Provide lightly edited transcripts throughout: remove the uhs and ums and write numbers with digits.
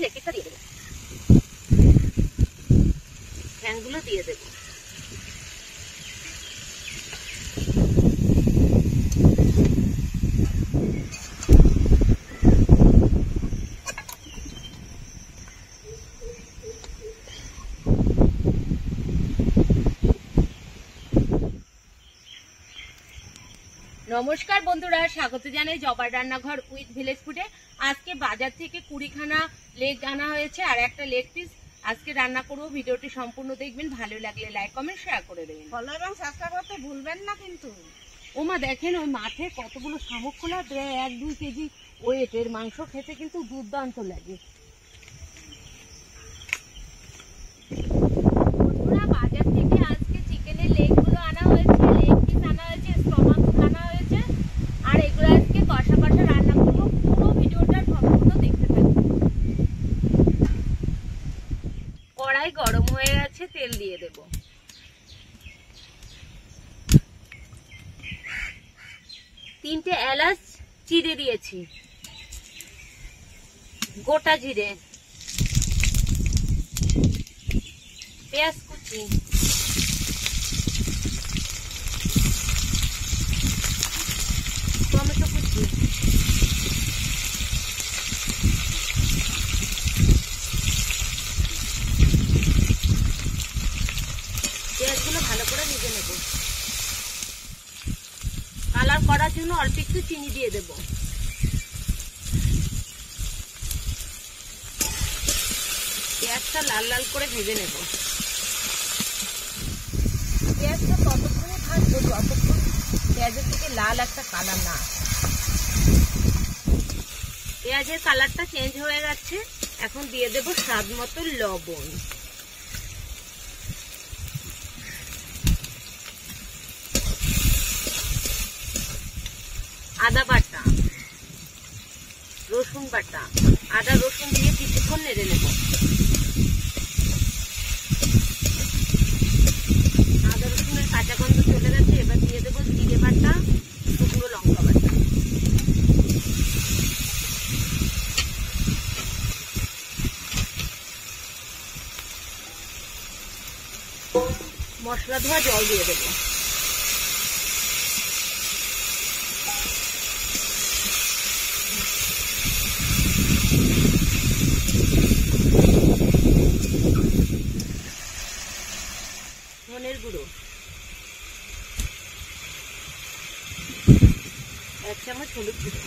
Leg পিসটা দিয়ে দেবো, ঠ্যাংগুলো দিয়ে দেবো। নমস্কার বন্ধুরা, স্বাগত জানাই জবার রান্নাঘর উইথ ভিলেজ ফুডে। আজকে বাজার থেকে 20খানা লেগ আনা হয়েছে আর একটা লেগ পিস আজকে রান্না করবো। ভিডিওটি সম্পূর্ণ দেখবেন, ভালো লাগলে লাইক কমেন্ট শেয়ার করে দেবেন, ফলো এবং সাবস্ক্রাইব করতে ভুলবেন না কিন্তু। ওমা দেখেন ওই মাঠে কতগুলো শামুক খোলা, প্রায় 1-2 কেজি ওয়েটের মাংস খেতে কিন্তু দুর্দান্ত লাগে। বাজার থেকে আজকে চিকেনের লেগ গুলো আনা হয়েছে, লেগ পিস আনা হয়েছে, স্টমাক আনা হয়েছে আর এগুলো আজকে কষা কষা রান্না করবো। পুরো ভিডিওটা সম্পূর্ণ দেখতে থাকুন। কড়াই গরম হয়ে গেছে, তেল দিয়ে দেব। তিনটে এলাচ চিড়ে দিয়েছি, গোটা জিরে, পেঁয়াজ কুচি, টমেটো কুচি, পেঁয়াজগুলো ভালো করে ভেজে নেব। কালার করার জন্য অল্প একটু চিনি দিয়ে দেব। পেঁয়াজটা লাল লাল করে ভেজে নেব। পেঁয়াজটা ততক্ষণে ভাজবো যতক্ষণ পেঁয়াজের থেকে লাল একটা কালার না। পেঁয়াজের কালারটা চেঞ্জ হয়ে গেছে, এখন দিয়ে দেব স্বাদ মতো লবণ। আদা বাটা, রসুন বাটা, আদা রসুন দিয়ে কিছুক্ষণ নেড়ে নেব। আদা রসুনের কাঁচা গন্ধ চলে গেছে, এবার দিয়ে দেবো জিরে বাটা, শুকনো লঙ্কা বাটা। মশলা ধোয়া জল দিয়ে দেবো। ধনের গুঁড়ো 1 চামচ, হলুদ গুঁড়ো,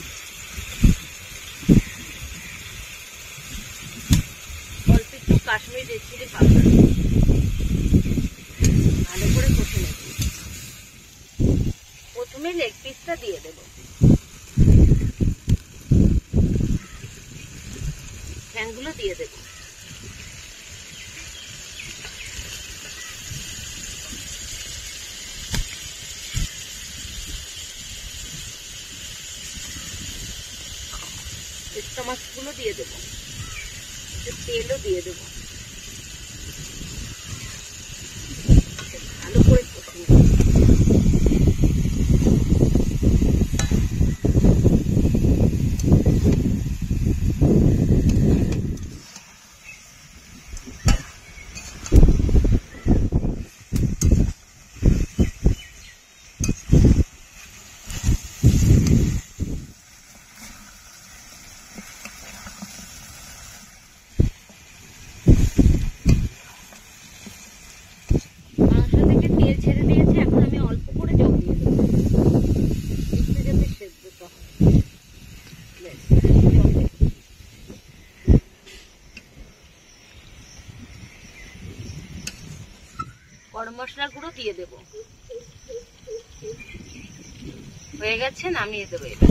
অল্প একটু কাশ্মীরি রেড চিলি পাউডার, ভালো করে কষে নেব। প্রথমে লেগ পিসটা দিয়ে দেব, ঠ্যাংগুলো দিয়ে দেব। টমাটোগুলো দিয়ে দেবো, তেলও দিয়ে দেবো, ভালো করে কষে নেব। গরম মশলার গুঁড়ো দিয়ে দেব। হয়ে গেছে, নামিয়ে দেবো এবার।